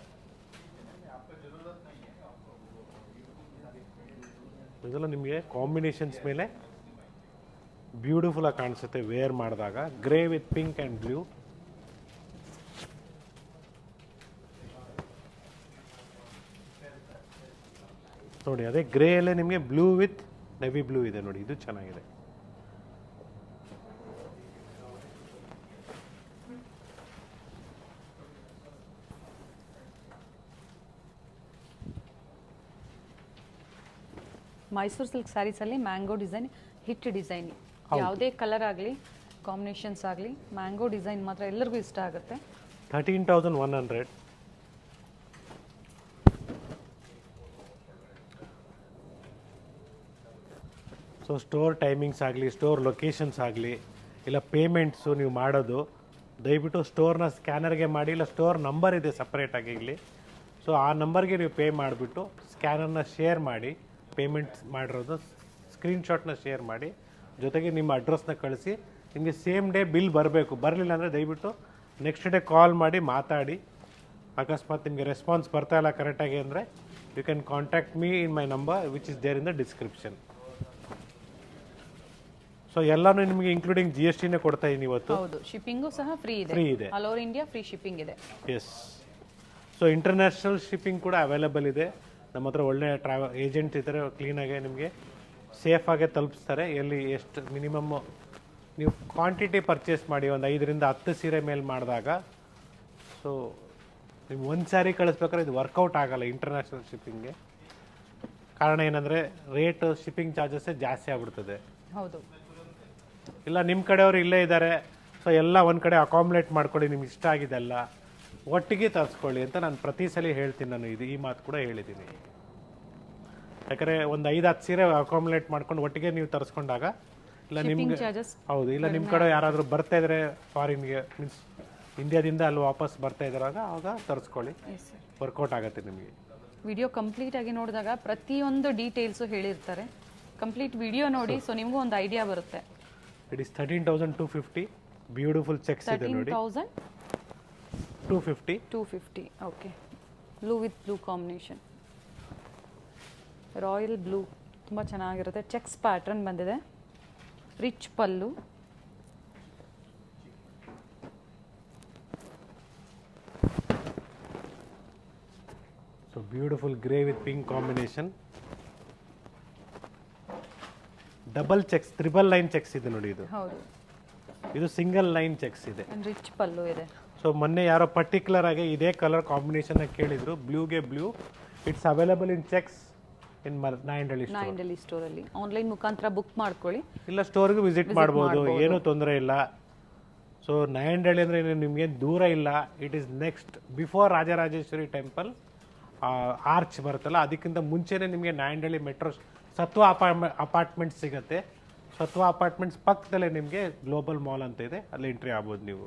ಇದೆಲ್ಲ ನಿಮಗೆ ಕಾಂಬಿನೇಷನ್ಸ್ ಮೇಲೆ ಬ್ಯೂಟಿಫುಲ್ ಆಗಿ ಕಾಣಿಸುತ್ತೆ ವೇರ್ ಮಾಡಿದಾಗ. Grey with pink and blue. ನೋಡಿ ಅದೇ ಗ್ರೇ ಅಲ್ಲೇ ನಿಮಗೆ ಬ್ಲೂ ವಿತ್ ನೆವಿ ಬ್ಲೂ ಇದೆ ನೋಡಿ, ಇದು ಚೆನ್ನಾಗಿದೆ. ಮೈಸೂರು ಸಿಲ್ಕ್ ಸ್ಯಾರೀಸ್ ಅಲ್ಲಿ ಮ್ಯಾಂಗೋ ಡಿಸೈನ್ ಹಿಟ್ ಡಿಸೈನ್. ಯಾವುದೇ ಕಲರ್ ಆಗಲಿ ಕಾಂಬಿನೇಷನ್ಸ್ ಆಗಲಿ ಮ್ಯಾಂಗೋ ಡಿಸೈನ್ ಮಾತ್ರ ಎಲ್ಲರಿಗೂ ಇಷ್ಟ ಆಗುತ್ತೆ. 13,100. ಸೊ ಸ್ಟೋರ್ ಟೈಮಿಂಗ್ಸ್ ಆಗಲಿ, ಸ್ಟೋರ್ ಲೊಕೇಶನ್ಸ್ ಆಗಲಿ, ಇಲ್ಲ ಪೇಮೆಂಟ್ಸು ನೀವು ಮಾಡೋದು ದಯವಿಟ್ಟು ಸ್ಟೋರ್ನ ಸ್ಕ್ಯಾನರ್ಗೆ ಮಾಡಿ, ಇಲ್ಲ ಸ್ಟೋರ್ ನಂಬರ್ ಇದೆ ಸಪ್ರೇಟಾಗಿ ಇಲ್ಲಿ. ಸೊ ಆ ನಂಬರ್ಗೆ ನೀವು ಪೇ ಮಾಡಿಬಿಟ್ಟು ಸ್ಕ್ಯಾನರ್ನ ಶೇರ್ ಮಾಡಿ, ಪೇಮೆಂಟ್ ಮಾಡಿರೋದು ಸ್ಕ್ರೀನ್ಶಾಟ್ನ ಶೇರ್ ಮಾಡಿ, ಜೊತೆಗೆ ನಿಮ್ಮ ಅಡ್ರೆಸ್ನ ಕಳಿಸಿ. ನಿಮಗೆ ಸೇಮ್ ಡೇ ಬಿಲ್ ಬರಬೇಕು. ಬರಲಿಲ್ಲ ಅಂದರೆ ದಯವಿಟ್ಟು ನೆಕ್ಸ್ಟ್ ಡೇ ಕಾಲ್ ಮಾಡಿ ಮಾತಾಡಿ. ಅಕಸ್ಮಾತ್ ನಿಮಗೆ ರೆಸ್ಪಾನ್ಸ್ ಬರ್ತಾ ಇಲ್ಲ ಕರೆಕ್ಟಾಗಿ ಅಂದರೆ you can contact me in my number which is there in the description. So ಎಲ್ಲಾನು ನಿಮಗೆ ಇನ್ಕ್ಲೂಡಿಂಗ್ GST ನೇ ಕೊಡ್ತಾ ಇದೀನಿ ಇವತ್ತು. ಹೌದು, ಶಿಪ್ಪಿಂಗು ಸಹ ಫ್ರೀ ಇದೆ. All over India free shipping ಇದೆ. ಎಸ್. ಸೊ ಇಂಟರ್ನ್ಯಾಷನಲ್ ಶಿಪ್ಪಿಂಗ್ ಕೂಡ ಅವೈಲೇಬಲ್ ಇದೆ. ನಮ್ಮ ಹತ್ರ ಒಳ್ಳೆ ಟ್ರಾವೆಲ್ ಏಜೆಂಟ್ ಇದ್ದಾರೆ, ಕ್ಲೀನಾಗೆ ನಿಮಗೆ ಸೇಫಾಗೆ ತಲುಪಿಸ್ತಾರೆ. ಎಲ್ಲಿ ಎಷ್ಟು ಮಿನಿಮಮ್ ನೀವು ಕ್ವಾಂಟಿಟಿ ಪರ್ಚೇಸ್ ಮಾಡಿ ಒಂದು 5ರಿಂದ 10 ಸೀರೆ ಮೇಲೆ ಮಾಡಿದಾಗ, ಸೊ ನೀವು ಒಂದು ಸ್ಯಾರಿ ಕಳಿಸ್ಬೇಕಾದ್ರೆ ಇದು ವರ್ಕೌಟ್ ಆಗಲ್ಲ ಇಂಟರ್ನ್ಯಾಷನಲ್ ಶಿಪ್ಪಿಂಗ್ಗೆ. ಕಾರಣ ಏನಂದರೆ ರೇಟ್ ಶಿಪ್ಪಿಂಗ್ ಚಾರ್ಜಸ್ಸೇ ಜಾಸ್ತಿ ಆಗ್ಬಿಡ್ತದೆ. ಹೌದು. ಇಲ್ಲ ನಿಮ್ಮ ಕಡೆಯವರು ಇಲ್ಲೇ ಇದ್ದಾರೆ, ಸೊ ಎಲ್ಲ ಒಂದು ಕಡೆ ಅಕಾಮಿಡೇಟ್ ಮಾಡ್ಕೊಳ್ಳಿ, ನಿಮ್ಗೆ ಇಷ್ಟ ಆಗಿದೆಲ್ಲ ಒಟ್ಟಿಗೆ ತರಿಸ್ಕೊಳ್ಳಿ ಅಂತ ನಾನು ಪ್ರತಿ ಸಲ ಹೇಳ್ತೀನಿ. ನಾನು ಈ ಮಾತು ಕೂಡ ಹೇಳಿದ್ದೀನಿ. ಯಾಕಂದರೆ ಒಂದು 5-10 ಸೀರೆ ಅಕಾಮಿಡೇಟ್ ಮಾಡ್ಕೊಂಡು ಒಟ್ಟಿಗೆ ನೀವು ತರಿಸ್ಕೊಂಡಾಗ, ಇಲ್ಲ ನಿಮ್ಗೆ ಹೌದು, ಇಲ್ಲ ನಿಮ್ಮ ಕಡೆ ಯಾರಾದರೂ ಬರ್ತಾ ಇದ್ರೆ ಫಾರಿನ್ಗೆ, ಮೀನ್ಸ್ ಇಂಡಿಯಾದಿಂದ ಅಲ್ಲಿ ವಾಪಸ್ ಬರ್ತಾ ಇದ್ರಾಗ ಆವಾಗ ತರಿಸ್ಕೊಳ್ಳಿ, ವರ್ಕೌಟ್ ಆಗುತ್ತೆ ನಿಮಗೆ. ವಿಡಿಯೋ ಕಂಪ್ಲೀಟ್ ಆಗಿ ನೋಡಿದಾಗ ಪ್ರತಿಯೊಂದು ಡೀಟೇಲ್ಸು ಹೇಳಿರ್ತಾರೆ. ಕಂಪ್ಲೀಟ್ ವಿಡಿಯೋ ನೋಡಿ, ಸೊ ನಿಮಗೂ ಒಂದು ಐಡಿಯಾ ಬರುತ್ತೆ. It is 13,250. ಬ್ಯೂಟಿಫುಲ್ ಚೆಕ್ಸ್ ಇದೆ ನೋಡಿ. 13,250. Okay. Blue with blue combination, royal blue, ತುಂಬ ಚೆನ್ನಾಗಿರುತ್ತೆ. ಚೆಕ್ಸ್ ಪ್ಯಾಟರ್ನ್ ಬಂದಿದೆ, rich pallu. So beautiful grey with pink combination. Double checks, triple line checks ಇದೆ ನೋಡಿ. ಇದು ಸಿಂಗಲ್ ಲೈನ್ ಚೆಕ್ಸ್ ಇದೆ, ರಿಚ್ ಪಲ್ಲು ಇದೆ. ಸೊ ಮೊನ್ನೆ ಯಾರೋ ಪರ್ಟಿಕ್ಯುಲರ್ ಆಗಿ ಇದೇ ಕಲರ್ ಕಾಂಬಿನೇಷನ್ ಕೇಳಿದ್ರು, ಬ್ಲೂಗೆ blue. It's available in checks in Nayandahalli store ಅಲ್ಲಿ. ಆನ್ಲೈನ್ ಮುಖಾಂತರ ಬುಕ್ ಮಾಡ್ಕೊಳ್ಳಿ, ಇಲ್ಲ ಸ್ಟೋರ್ಗೂ ವಿಸಿಟ್ ಮಾಡ್ಬೋದು, ಏನೂ ತೊಂದರೆ ಇಲ್ಲ. ಸೊ ನಾಯಂಡಹಳ್ಳಿ ಅಂದರೆ ನಿಮಗೆ ದೂರ ಇಲ್ಲ. It is next before Rajarajeshwari temple arch ಬರುತ್ತಲ್ಲ, ಅದಕ್ಕಿಂತ ಮುಂಚೆನೇ ನಿಮಗೆ ನಾಯಂಡಹಳ್ಳಿ ಮೆಟ್ರೋ ಸತ್ವ ಅಪಾರ್ಟ್ಮೆಂಟ್ಸ್ ಸಿಗುತ್ತೆ. ಸತ್ವ ಅಪಾರ್ಟ್ಮೆಂಟ್ಸ್ ಪಕ್ಕದಲ್ಲೇ ನಿಮಗೆ ಗ್ಲೋಬಲ್ ಮಾಲ್ ಅಂತ ಇದೆ, ಅಲ್ಲಿ ಎಂಟ್ರಿ ಆಗ್ಬೋದು ನೀವು.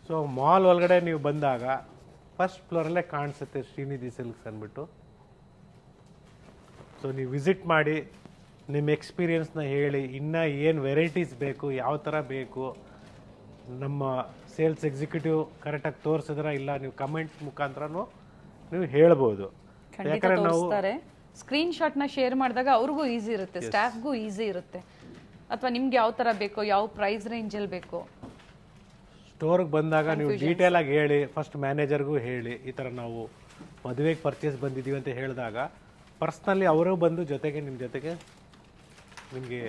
ಸೊ ಮಾಲ್ ಒಳಗಡೆ ನೀವು ಬಂದಾಗ ಫಸ್ಟ್ ಫ್ಲೋರಲ್ಲೇ ಕಾಣಿಸುತ್ತೆ ಶ್ರೀನಿಧಿ ಸಿಲ್ಕ್ಸ್ ಅಂದ್ಬಿಟ್ಟು. ಸೊ ನೀವು ವಿಸಿಟ್ ಮಾಡಿ ನಿಮ್ಮ ಎಕ್ಸ್ಪೀರಿಯನ್ಸ್ನ ಹೇಳಿ, ಇನ್ನೂ ಏನು ವೆರೈಟೀಸ್ ಬೇಕು, ಯಾವ ಥರ ಬೇಕು, ನಮ್ಮ ಸೇಲ್ಸ್ ಎಕ್ಸಿಕ್ಯೂಟಿವ್ ಕರೆಕ್ಟಾಗಿ ತೋರಿಸಿದ್ರ ಇಲ್ಲ ನೀವು ಕಮೆಂಟ್ ಮುಖಾಂತರನೂ ನೀವು ಹೇಳ್ಬೋದು. ಯಾಕಂದ್ರೆ ನಾವು ಸ್ಕ್ರೀನ್ ಶಾಟ್ನ ಶೇರ್ ಮಾಡಿದಾಗ ಅವ್ರಿಗೂ ಈಸಿ ಇರುತ್ತೆ, ಸ್ಟಾಫ್ಗೂ ಈಸಿ ಇರುತ್ತೆ. ಅಥವಾ ನಿಮ್ಗೆ ಯಾವ ಥರ ಬೇಕೋ, ಯಾವ ಪ್ರೈಸ್ ರೇಂಜಲ್ಲಿ ಬೇಕೋ, ಸ್ಟೋರ್ಗೆ ಬಂದಾಗ ನೀವು ಡೀಟೇಲ್ ಆಗಿ ಹೇಳಿ. ಫಸ್ಟ್ ಮ್ಯಾನೇಜರ್ಗೂ ಹೇಳಿ, ಈ ಥರ ನಾವು ಮದುವೆಗೆ ಪರ್ಚೇಸ್ ಬಂದಿದ್ದೀವಿ ಅಂತ ಹೇಳಿದಾಗ ಪರ್ಸ್ನಲಿ ಅವರು ಬಂದು ಜೊತೆಗೆ ನಿಮ್ಮ ಜೊತೆಗೆ ನಿಮಗೆ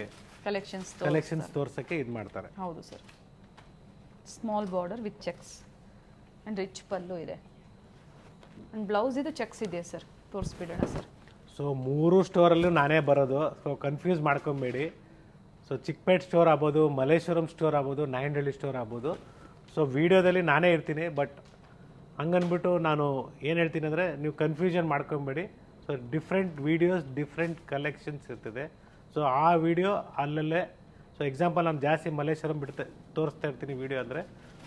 ಕಲೆಕ್ಷನ್ಸ್ ತೋರ್ಸೋಕ್ಕೆ ಇದು ಮಾಡ್ತಾರೆ. ಹೌದು sir. Small border with checks and rich pallu ಇದೆ. ಆ್ಯಂಡ್ ಬ್ಲೌಸ್ ಇದು ಚೆಕ್ಸ್ ಇದೆಯಾ ಸರ್? ತೋರಿಸ್ಬಿಡೋಣ ಸರ್. ಸೊ 3 ಸ್ಟೋರಲ್ಲೂ ನಾನೇ ಬರೋದು, ಸೊ ಕನ್ಫ್ಯೂಸ್ ಮಾಡ್ಕೊಬೇಡಿ. ಸೊ ಚಿಕ್ಕಪೇಟ್ ಸ್ಟೋರ್ ಆಗ್ಬೋದು, ಮಲ್ಲೇಶ್ವರಂ ಸ್ಟೋರ್ ಆಗ್ಬೋದು, ನಾಯಂಡಹಳ್ಳಿ ಸ್ಟೋರ್ ಆಗ್ಬೋದು. ಸೊ ವಿಡಿಯೋದಲ್ಲಿ ನಾನೇ ಇರ್ತೀನಿ. ಬಟ್ ಹಂಗನ್ಬಿಟ್ಟು ನಾನು ಏನು ಹೇಳ್ತೀನಿ ಅಂದರೆ ನೀವು ಕನ್ಫ್ಯೂಷನ್ ಮಾಡ್ಕೊಬೇಡಿ. So different videos, different collections ಇರ್ತದೆ. ಸೊ ಆ ವಿಡಿಯೋ ಅಲ್ಲಲ್ಲೇ, ಸೊ ಎಕ್ಸಾಂಪಲ್ ನಾನು ಜಾಸ್ತಿ ಮಲ್ಲೇಶ್ವರಂ ತೋರಿಸ್ತಾ ಇರ್ತೀನಿ ವಿಡಿಯೋ ಅಂದರೆ,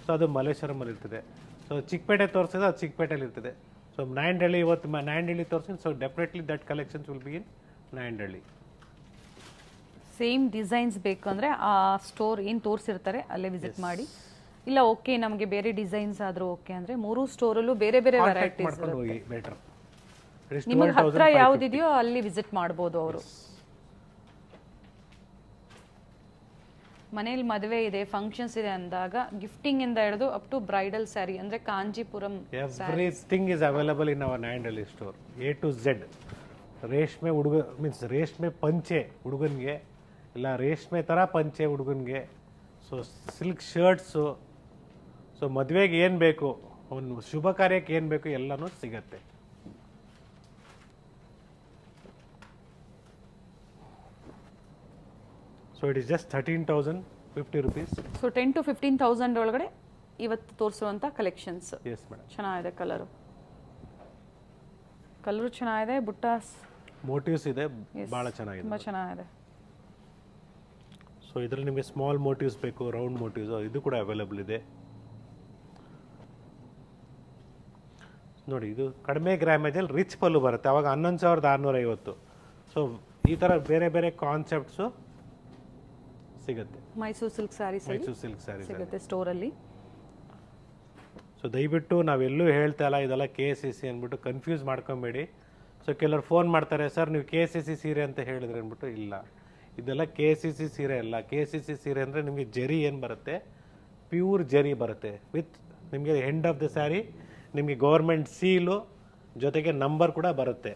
ಸೊ ಅದು ಮಲ್ಲೇಶ್ವರಮಲ್ಲಿ ಇರ್ತದೆ. ಸೊ ಚಿಕ್ಕಪೇಟೆ ತೋರಿಸಿದ್ರೆ ಅದು ಚಿಕ್ಕಪೇಟೆಯಲ್ಲಿ ಇರ್ತದೆ. ಸೊ ನಾಯಂಡಹಳ್ಳಿ ಇವತ್ತು ನಾಯಂಡಹಳ್ಳಿ ತೋರಿಸಿ, so definitely that collections will be in Nayandahalli. Same designs ಬೇಕು ಅಂದರೆ ಆ ಸ್ಟೋರ್ ಏನು ತೋರಿಸಿರ್ತಾರೆ ಅಲ್ಲೇ ವಿಸಿಟ್ ಮಾಡಿ. ಇಲ್ಲ ಓಕೆ ನಮಗೆ ಬೇರೆ ಡಿಸೈನ್ಸ್ ಆದರೂ ಓಕೆ ಅಂದರೆ 3 ಸ್ಟೋರಲ್ಲೂ ಬೇರೆ ಬೇರೆ ವೆರೈಟೀಸ್ ಮಾಡ್ಕೊಂಡು ಹೋಗಿ ಬೆಟರ್. ನಿಮಗೆ ಹತ್ರ ಯಾವುದಿದೆಯೋ ಅಲ್ಲಿ ವಿಸಿಟ್ ಮಾಡ್ಬೋದು ಅವರು. ಮನೇಲಿ ಮದುವೆ ಇದೆ, ಫಂಕ್ಷನ್ಸ್ ಇದೆ ಅಂದಾಗ ಗಿಫ್ಟಿಂಗ್ ಇಂದ ಹಿಡಿದು ಅಪ್ ಟು ಬ್ರೈಡಲ್ ಸ್ಯಾರಿ ಅಂದ್ರೆ Kanjeevaram everything is available in our Nayandahalli store. A to Z. ರೇಷ್ಮೆ ಹುಡುಗ ಮೀನ್ಸ್ ರೇಷ್ಮೆ ಪಂಚೆ ಹುಡುಗನಿಗೆ, ಇಲ್ಲ ರೇಷ್ಮೆ ಥರ ಪಂಚೆ ಹುಡುಗನಿಗೆ, ಸೊ ಸಿಲ್ಕ್ ಶರ್ಟ್ಸು, ಸೊ ಮದುವೆಗೆ ಏನು ಬೇಕು, ಒಂದು ಶುಭ ಕಾರ್ಯಕ್ಕೆ ಏನು ಬೇಕು ಎಲ್ಲನೂ ಸಿಗತ್ತೆ. So it is just 13,050 rupees. So 10 to 15,000 ಒಳಗಡೆ ಇವತ್ತು ತೋರಿಸುವಂಥ ಕಲೆಕ್ಷನ್ಸ್. Yes madam. ಚೆನ್ನಾಗಿದೆ ಕಲರು ಚೆನ್ನಾಗಿದೆ, ಬುಟ್ಟಾಸ್ ಮೋಟಿವ್ಸ್ ಇದೆ, ಭಾಳ ಚೆನ್ನಾಗಿದೆ, ತುಂಬ ಚೆನ್ನಾಗಿದೆ. ಸೊ ಇದರಲ್ಲಿ ನಿಮಗೆ ಸ್ಮಾಲ್ ಮೋಟಿವ್ಸ್ ಬೇಕು, ರೌಂಡ್ ಮೋಟಿವ್ಸ್, ಇದು ಕೂಡ ಅವೈಲಬಲ್ ಇದೆ ನೋಡಿ. ಇದು ಕಡಿಮೆ ಗ್ರಾಮೇಜಲ್ಲಿ ರಿಚ್ ಪಲ್ಲು ಬರುತ್ತೆ, ಅವಾಗ 11,650. ಸೊ ಈ ಥರ ಬೇರೆ ಬೇರೆ ಕಾನ್ಸೆಪ್ಟ್ಸು ಸಿಗುತ್ತೆ. ಮೈಸೂರು ಸಿಲ್ಕ್ ಸ್ಯಾರೀಸ್ ಸಿಗುತ್ತೆ ಸ್ಟೋರಲ್ಲಿ. ಸೊ ದಯವಿಟ್ಟು ನಾವೆಲ್ಲೂ ಹೇಳ್ತಾ ಇಲ್ಲ ಇದೆಲ್ಲ KCC ಅಂದ್ಬಿಟ್ಟು ಕನ್ಫ್ಯೂಸ್ ಮಾಡ್ಕೊಬೇಡಿ. ಸೊ ಕೆಲವರು ಫೋನ್ ಮಾಡ್ತಾರೆ, ಸರ್ ನೀವು KCC ಸೀರೆ ಅಂತ ಹೇಳಿದ್ರೆ ಅಂದ್ಬಿಟ್ಟು. ಇಲ್ಲ, ಇದೆಲ್ಲ KCC ಸೀರೆ ಅಲ್ಲ. KCC ಸೀರೆ ಅಂದರೆ ನಿಮಗೆ ಜರಿ ಏನು ಬರುತ್ತೆ, ಪ್ಯೂರ್ ಜರಿ ಬರುತ್ತೆ, ವಿತ್ ನಿಮಗೆ ಎಂಡ್ ಆಫ್ ದ ಸ್ಯಾರಿ ನಿಮಗೆ ಗೌರ್ಮೆಂಟ್ ಸೀಲು ಜೊತೆಗೆ ನಂಬರ್ ಕೂಡ ಬರುತ್ತೆ.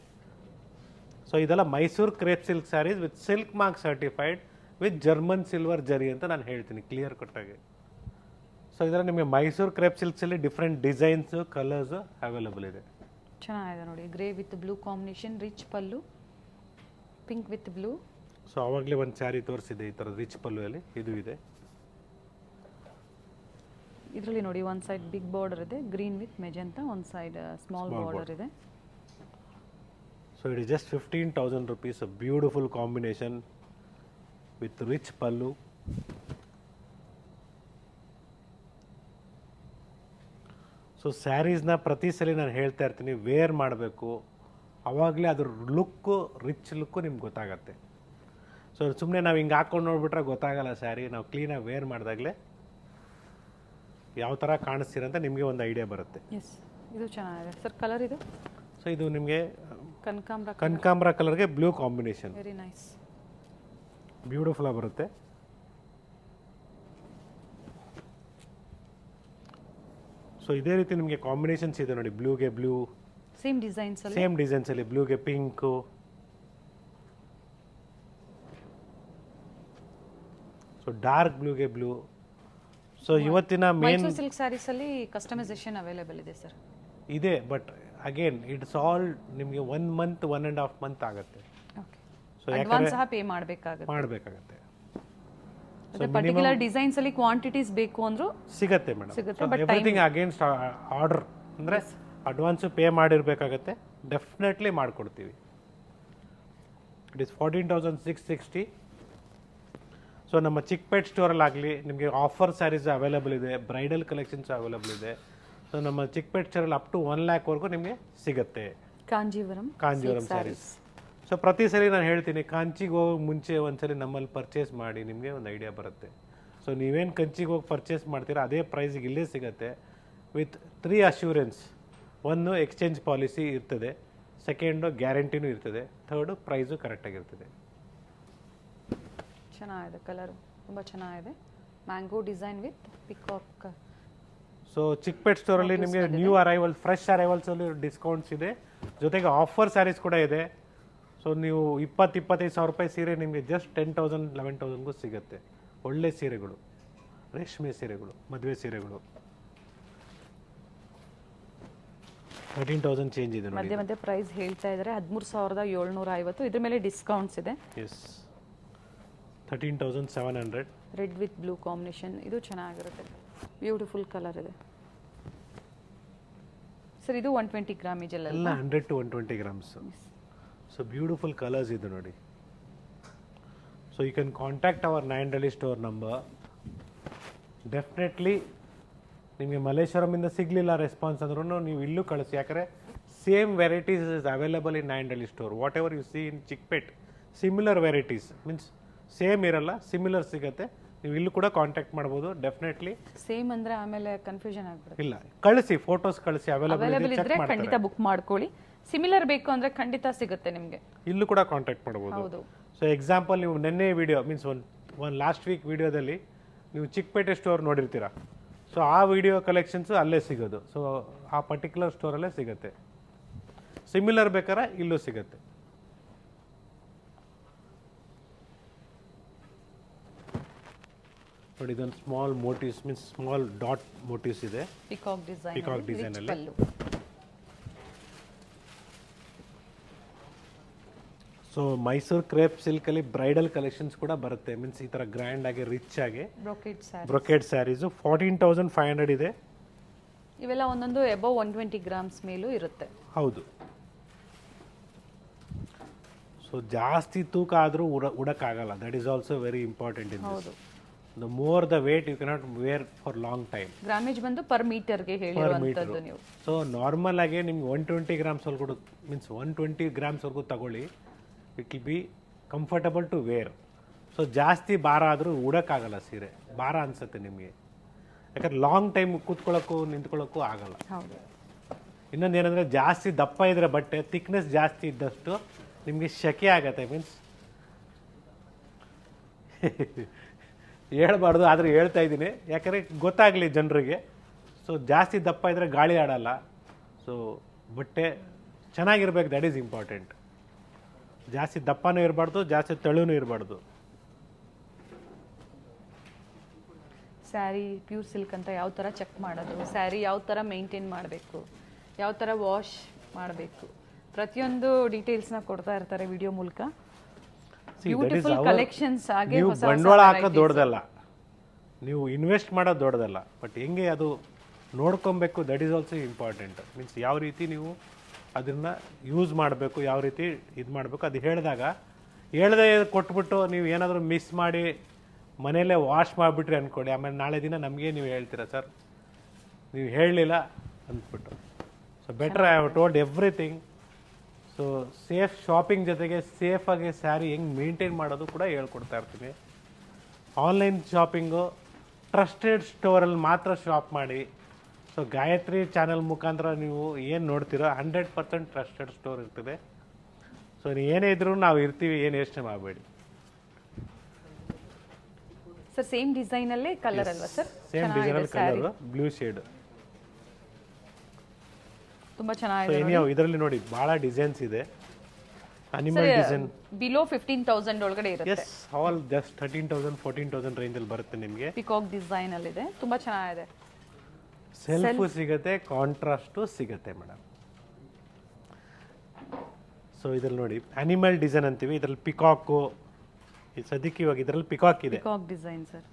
ಸೊ ಇದೆಲ್ಲ Mysuru crepe silk saris with silk mark certified with German silver zari ಅಂತ ನಾನು ಹೇಳ್ತೀನಿ ಕ್ಲಿಯರ್ ಕಟ್ಟಾಗಿ. ಸೊ ಇದರ ನಿಮಗೆ ಮೈಸೂರು ಕ್ರೇಪ್ ಸಿಲ್ಕ್ಸಲ್ಲಿ ಡಿಫ್ರೆಂಟ್ ಡಿಸೈನ್ಸು ಕಲರ್ಸು ಅವೈಲಬಲ್ ಇದೆ. ಚೆನ್ನಾಗಿದೆ ನೋಡಿ, grey with blue combination, rich pallu, pink with blue. So ಆವಾಗಲೇ ಒಂದು ಸ್ಯಾರಿ ತೋರಿಸಿದೆ ಈ ಥರ ರಿಚ್ ಪಲ್ಲುವಲ್ಲಿ, ಇದು ಇದೆ. ಇದರಲ್ಲಿ ನೋಡಿ ಒಂದು ಸೈಡ್ ಬಿಗ್ ಬಾರ್ಡರ್ ಇದೆ, ಗ್ರೀನ್ ವಿತ್ ಮೆಜೆಂಟಾ, ಒಂದು ಸೈಡ್ ಸ್ಮಾಲ್ ಬಾರ್ಡರ್ ಇದೆ. So it is just 15,000 rupees, a beautiful combination with rich pallu. So ಸ್ಯಾರೀಸ್ನ ಪ್ರತಿ ಸಲ ನಾನು ಹೇಳ್ತಾ ಇರ್ತೀನಿ, ವೇರ್ ಮಾಡಬೇಕು, ಆವಾಗಲೇ ಅದ್ರ ಲುಕ್ಕು, ರಿಚ್ ಲುಕ್ಕು ನಿಮ್ಗೆ ಗೊತ್ತಾಗತ್ತೆ. ಸೊ ಸುಮ್ಮನೆ ನಾವು ಹಿಂಗೆ ಹಾಕ್ಕೊಂಡು ನೋಡ್ಬಿಟ್ರೆ ಗೊತ್ತಾಗಲ್ಲ ಸ್ಯಾರಿ. ನಾವು ಕ್ಲೀನಾಗಿ ವೇರ್ ಮಾಡಿದಾಗಲೇ ಯಾವ ಥರ ಕಾಣಿಸ್ತೀರಂತ ನಿಮಗೆ ಒಂದು ಐಡಿಯಾ ಬರುತ್ತೆ. ಎಸ್, ಇದು ಚೆನ್ನಾಗಿದೆ ಸರ್. ಕಲರ್ ಇದು? ಸೊ ಇದು ನಿಮಗೆ ಕನಕಾಂಬ್ರ ಕಲರ್ಗೆ blue combination, very nice, beautiful ಆಗಿ ಬರುತ್ತೆ. ಸೊ ಇದೇ ರೀತಿ ನಿಮಗೆ ಕಾಂಬಿನೇಷನ್ಸ್ ಇದೆ ನೋಡಿ, ಬ್ಲೂಗೆ ಬ್ಲೂ, ಸೇಮ್ ಡಿಸೈನ್ಸ್ ಅಲ್ಲಿ ಬ್ಲೂಗೆ ಪಿಂಕು, ಸೊ ಡಾರ್ಕ್ ಬ್ಲೂಗೆ ಬ್ಲೂ. ಸೊ ಇವತ್ತಿನ ಮೇನ್ ಮೈಸೂರು ಸಿಲ್ಕ್ ಸ್ಯಾರೀಸ್ ಅಲ್ಲಿ ಕಸ್ಟಮೈಸೇಷನ್ ಅವೈಲೇಬಲ್ ಇದೆ ಸರ್? ಇದೆ, ಬಟ್ ಅಗೇನ್ ಇಟ್ಸ್ ಆಲ್ ನಿಮಗೆ 1 month 1.5 month ಆಗುತ್ತೆ. ಸೊ ಅಡ್ವಾನ್ಸ್ ಸಹ ಪೇ ಮಾಡಬೇಕಾಗುತ್ತೆ. ಸೊ ಪರ್ಟಿಕ್ಯುಲರ್ ಡಿಸೈನ್ಸ್ ಅಲ್ಲಿ ಕ್ವಾಂಟಿಟೀಸ್ ಬೇಕು ಅಂದ್ರೂ ಸಿಗುತ್ತೆ ಮೇಡಮ್. ಎವ್ರಿಥಿಂಗ್ ಅಗೇನ್ಸ್ಟ್ ಆರ್ಡರ್ ಅಂದರೆ ಅಡ್ವಾನ್ಸು ಪೇ ಮಾಡಿರಬೇಕಾಗತ್ತೆ, ಡೆಫಿನೆಟ್ಲಿ ಮಾಡಿಕೊಡ್ತೀವಿ. It is 14,660. ಸೊ ನಮ್ಮ ಚಿಕ್ಕಪೇಟ್ ಸ್ಟೋರಲ್ಲಾಗಲಿ ನಿಮಗೆ ಆಫರ್ ಸ್ಯಾರೀಸ್ ಅವೈಲಬಲ್ ಇದೆ, ಬ್ರೈಡಲ್ ಕಲೆಕ್ಷನ್ಸ್ ಅವೈಲಬಲ್ ಇದೆ. ಸೊ ನಮ್ಮ ಚಿಕ್ಕಪೇಟ್ ಸ್ಟೋರಲ್ಲಿ ಅಪ್ ಟು 1 lakhವರೆಗೂ ನಿಮಗೆ ಸಿಗುತ್ತೆ ಕಾಂಜೀವರಂ ಸ್ಯಾರೀಸ್. ಸೊ ಪ್ರತಿ ಸರಿ ನಾನು ಹೇಳ್ತೀನಿ, ಕಾಂಚಿಗೆ ಹೋಗಿ ಮುಂಚೆ ಒಂದ್ಸರಿ ನಮ್ಮಲ್ಲಿ ಪರ್ಚೇಸ್ ಮಾಡಿ, ನಿಮಗೆ ಒಂದು ಐಡಿಯಾ ಬರುತ್ತೆ. ಸೊ ನೀವೇನು ಕಂಚಿಗೆ ಹೋಗಿ ಪರ್ಚೇಸ್ ಮಾಡ್ತೀರಾ ಅದೇ ಪ್ರೈಸಿಗೆ ಇಲ್ಲೇ ಸಿಗುತ್ತೆ, ವಿತ್ 3 assurance. 1 ಎಕ್ಸ್ಚೇಂಜ್ ಪಾಲಿಸಿ ಇರ್ತದೆ, 2 ಗ್ಯಾರಂಟಿನೂ ಇರ್ತದೆ, 3 ಪ್ರೈಸು ಕರೆಕ್ಟಾಗಿರ್ತದೆ. ಚೆನ್ನಾಗಿದೆ ಕಲರ್, ತುಂಬ ಚೆನ್ನಾಗಿದೆ. Mango design with peacock. So Chickpet ಸ್ಟೋರಲ್ಲಿ ನಿಮಗೆ ನ್ಯೂ ಅರೈವಲ್, ಫ್ರೆಶ್ ಅರೈವಲ್ಸಲ್ಲಿ ಡಿಸ್ಕೌಂಟ್ಸ್ ಇದೆ, ಜೊತೆಗೆ ಆಫರ್ ಸ್ಯಾರೀಸ್ ಕೂಡ ಇದೆ. ಸೊ ನೀವು 20-25 ಸಾವಿರ ರೂಪಾಯಿ ಸೀರೆ ನಿಮಗೆ ಜಸ್ಟ್ 10,000 11,000ಗೂ ಸಿಗುತ್ತೆ. ಒಳ್ಳೆ ಸೀರೆಗಳು, ರೇಷ್ಮೆ ಸೀರೆಗಳು, ಮದುವೆ ಸೀರೆಗಳು 13,000 ಚೇಂಜ್ ಇದೆ ನೋಡಿ. ಮಧ್ಯೆ ಪ್ರೈಸ್ ಹೇಳ್ತಾ ಇದ್ದಾರೆ 13,750. ಇದ್ರ ಮೇಲೆ ಡಿಸ್ಕೌಂಟ್ಸ್ ಇದೆ. Yes, 13,700. Red with blue combination, ಇದು ಚೆನ್ನಾಗಿರುತ್ತೆ, ಬ್ಯೂಟಿಫುಲ್ ಕಲರ್ ಇದೆ ಸರ್. ಇದು 120 ಗ್ರಾಮೇಜ್ ಎಲ್ಲ 100 to 120 grams. So beautiful colours ಇದೆ ನೋಡಿ. So you can contact our Nayandahalli store number. Definitely ನಿಮಗೆ ಮಲ್ಲೇಶ್ವರಮಿಂದ ಸಿಗಲಿಲ್ಲ ರೆಸ್ಪಾನ್ಸ್ ಅಂದ್ರೂ ನೀವು ಇಲ್ಲೂ ಕಳಿಸಿ, ಯಾಕಂದರೆ Same varieties is available in Nayandali store. Whatever you see in Chickpet, similar varieties means same ಇರಲ್ಲ, ಸಿಮಿಲರ್ ಸಿಗುತ್ತೆ. ನೀವು ಇಲ್ಲೂ ಕೂಡ ಕಾಂಟ್ಯಾಕ್ಟ್ ಮಾಡ್ಬೋದು ಡೆಫಿನೆಟ್ಲಿ. ಸೇಮ್ ಅಂದ್ರೆ ಆಮೇಲೆ ಕನ್ಫ್ಯೂಷನ್ ಆಗ್ಬಿಡುತ್ತೆ. ಇಲ್ಲ, ಕಳಿಸಿ, ಫೋಟೋಸ್ ಕಳಿಸಿ, ಅವೈಲೇಬಲ್ ಇದ್ರೆ ಖಂಡಿತ ಬುಕ್ ಮಾಡ್ಕೊಳ್ಳಿ. ಸಿಮಿಲರ್ ಬೇಕು ಅಂದ್ರೆ ಖಂಡಿತ ಸಿಗುತ್ತೆ ನಿಮಗೆ. ಇಲ್ಲೂ ಕೂಡ ಕಾಂಟ್ಯಾಕ್ಟ್ ಮಾಡ್ಬೋದು. ಹೌದು. ಸೊ ಎಕ್ಸಾಂಪಲ್ ನೀವು ನೆನ್ನೆ ವಿಡಿಯೋ ಮೀನ್ಸ್ ಒಂದು ಲಾಸ್ಟ್ ವೀಕ್ ವಿಡಿಯೋದಲ್ಲಿ ನೀವು ಚಿಕ್ಕಪೇಟೆ ಸ್ಟೋರ್ ನೋಡಿರ್ತೀರಾ. ಸೊ ಆ ವಿಡಿಯೋ ಕಲೆಕ್ಷನ್ಸ್ ಅಲ್ಲೇ ಸಿಗೋದು. ಸೊ ಆ ಪರ್ಟಿಕ್ಯುಲರ್ ಸ್ಟೋರಲ್ಲೇ ಸಿಗುತ್ತೆ. ಸಿಮಿಲರ್ ಬೇಕಾದ್ರೆ ಇಲ್ಲೂ ಸಿಗುತ್ತೆ. ನೋಡಿ, ಇದೊಂದು small motives means small dot motives ಇದೆ. ಪಿಕಾಕ್ ಡಿಸೈನ್ ಅಲ್ಲಿ. ಸೊ ಮೈಸೂರು ಕ್ರೇಪ್ ಸಿಲ್ಕ್ ಅಲ್ಲಿ ಬ್ರೈಡಲ್ ಕಲೆಕ್ಷನ್ಸ್ ಕೂಡ ಬರುತ್ತೆ. ಮೀನ್ಸ್ ಈ ತರ ಗ್ರ್ಯಾಂಡ್ ಆಗಿ ರಿಚ್ ಆಗಿ ಬ್ರೊಕೇಡ್ ಸ್ಯಾರೀಸ್ 14,500 ಇದೆ. ಇವೆಲ್ಲ ಒಂದೊಂದು ಅಬೌವ್ 120 ಗ್ರಾಮ್ಸ್ ಮೇಲೂ ಇರುತ್ತೆ. ಹೌದು. ಸೊ ಜಾಸ್ತಿ ತೂಕ ಆದರೂ ಉಡಕ್ಕಾಗಲ್ಲ. That is also very important in this. The more the weight, you cannot wear for long time. Grammage ಬಂದು ಪರ್ ಮೀಟರ್ಗೆ ಹೇಳಿರುವಂತದ್ದು ನೀವು. ಸೊ ನಾರ್ಮಲ್ ಆಗಿ ನಿಮ್ಗೆ 120 ಗ್ರಾಮ್ಸ್ ವರ್ಗೂ ಮೀನ್ಸ್ 120 ಗ್ರಾಮ್ಸ್ ವರ್ಗೂ ತಗೊಳ್ಳಿ. It will be comfortable to wear. So ಜಾಸ್ತಿ ಭಾರ ಆದರೂ ಉಡಕ್ಕಾಗಲ್ಲ ಸೀರೆ, ಭಾರ ಅನ್ಸುತ್ತೆ ನಿಮಗೆ. ಯಾಕಂದ್ರೆ ಲಾಂಗ್ ಟೈಮ್ ಕೂತ್ಕೊಳ್ಳೋಕ್ಕೂ ನಿಂತ್ಕೊಳ್ಳೋಕ್ಕೂ ಆಗಲ್ಲ. ಇನ್ನೊಂದು ಏನಂದರೆ, ಜಾಸ್ತಿ ದಪ್ಪ ಇದ್ರೆ ಬಟ್ಟೆ ಥಿಕ್ನೆಸ್ ಜಾಸ್ತಿ ಇದ್ದಷ್ಟು ನಿಮಗೆ ಶೆಕೆ ಆಗತ್ತೆ. ಮೀನ್ಸ್ ಹೇಳ್ಬಾರ್ದು, ಆದರೆ ಹೇಳ್ತಾ ಇದ್ದೀನಿ ಯಾಕಂದರೆ ಗೊತ್ತಾಗಲಿ ಜನರಿಗೆ. ಸೊ ಜಾಸ್ತಿ ದಪ್ಪ ಇದ್ದರೆ ಗಾಳಿ ಆಡಲ್ಲ. ಸೊ ಬಟ್ಟೆ ಚೆನ್ನಾಗಿರ್ಬೇಕು, ದಟ್ ಈಸ್ ಇಂಪಾರ್ಟೆಂಟ್. ಜಾಸ್ತಿ ದಪ್ಪನೂ ಇರಬಾರ್ದು, ಜಾಸ್ತಿ ತೆಳುನೂ ಇರಬಾರ್ದು. ಸ್ಯಾರಿ ಪ್ಯೂರ್ ಸಿಲ್ಕ್ ಅಂತ ಯಾವ ಥರ ಚೆಕ್ ಮಾಡೋದು, ಸ್ಯಾರಿ ಯಾವ ಥರ ಮೇಂಟೈನ್ ಮಾಡಬೇಕು, ಯಾವ ಥರ ವಾಶ್ ಮಾಡಬೇಕು, ಪ್ರತಿಯೊಂದು ಡೀಟೇಲ್ಸ್ನ ಕೊಡ್ತಾ ಇರ್ತಾರೆ ವಿಡಿಯೋ ಮೂಲಕ. ನೀವು ಬಂಡವಾಳ ಹಾಕೋದು ದೊಡ್ಡದಲ್ಲ, ನೀವು ಇನ್ವೆಸ್ಟ್ ಮಾಡೋದು ದೊಡ್ಡದಲ್ಲ, ಬಟ್ ಹೆಂಗೆ ಅದು ನೋಡ್ಕೊಬೇಕು, that is also important. Means ಯಾವ ರೀತಿ ನೀವು ಅದನ್ನು ಯೂಸ್ ಮಾಡಬೇಕು, ಯಾವ ರೀತಿ ಇದು ಮಾಡಬೇಕು, ಅದು ಹೇಳ್ದೆ ಕೊಟ್ಬಿಟ್ಟು ನೀವು ಏನಾದರೂ ಮಿಸ್ ಮಾಡಿ ಮನೆಯಲ್ಲೇ ವಾಶ್ ಮಾಡಿಬಿಟ್ರಿ ಅಂದ್ಕೊಡಿ. ಆಮೇಲೆ ನಾಳೆ ದಿನ ನಮಗೆ ನೀವು ಹೇಳ್ತೀರಾ ಸರ್ ನೀವು ಹೇಳಲಿಲ್ಲ ಅಂದ್ಬಿಟ್ಟು. So better I have told everything. So safe shopping ಜೊತೆಗೆ ಸೇಫಾಗಿ ಸ್ಯಾರಿ ಹೆಂಗೆ ಮೇಂಟೈನ್ ಮಾಡೋದು ಕೂಡ ಹೇಳ್ಕೊಡ್ತಾ ಇರ್ತೀನಿ. ಆನ್ಲೈನ್ ಶಾಪಿಂಗು ಟ್ರಸ್ಟೆಡ್ ಸ್ಟೋರಲ್ಲಿ ಮಾತ್ರ ಶಾಪ್ ಮಾಡಿ. ಸೊ ಗಾಯತ್ರಿ ಚಾನಲ್ ಮುಖಾಂತರ ನೀವು ಏನು ನೋಡ್ತೀರೋ 100% ಟ್ರಸ್ಟೆಡ್ ಸ್ಟೋರ್ ಇರ್ತದೆ. ಸೊ ನೀವು ಏನೇ ಇದ್ರೂ ನಾವು ಇರ್ತೀವಿ, ಏನು ಯೋಚನೆ ಮಾಡಬೇಡಿ. ಸರ್ ಸೇಮ್ ಡಿಸೈನಲ್ಲೇ ಕಲರ್ ಅಲ್ವಾ ಸರ್? ಸೇಮ್ ಡಿಸೈನಲ್ಲಿ ಕಲರ್ ಬ್ಲೂ ಶೇಡ್ ತುಂಬಾ ಚೆನ್ನಾಗಿದೆ. ಇದರಲ್ಲಿ ನೋಡಿ ಬಹಳ ಡಿಸೈನ್ಸ್ ಇದೆ. ಅನಿಮಲ್ ಡಿಸೈನ್ ಬಿಲೋ 15,000 ಒಳಗಡೆ ಇರುತ್ತೆ. ಎಸ್, ಆಲ್ ಜಸ್ಟ್ 13,000 14,000 ರೇಂಜ್ ಅಲ್ಲಿ ಬರುತ್ತೆ ನಿಮಗೆ. ಪಿಕಾಕ್ ಡಿಸೈನ್ ಅಲ್ಲಿ ಇದೆ, ತುಂಬಾ ಚೆನ್ನಾಗಿದೆ. ಸೆಲ್ಫ್ ಸಿಗುತ್ತೆ, ಕಾಂಟ್ರಾಸ್ಟ್ ಸಿಗುತ್ತೆ ಮೇಡಮ್. ಸೊ ಇದ್ರಲ್ಲಿ ನೋಡಿ ಅನಿಮಲ್ ಡಿಸೈನ್ ಅಂತೀವಿ. ಇದ್ರಲ್ಲಿ ಪಿಕಾಕು ಸದ್ಯಕ್ಕೆ ಇವಾಗ ಇದರಲ್ಲಿ ಪಿಕಾಕ್ ಇದೆ. Peacock design sir.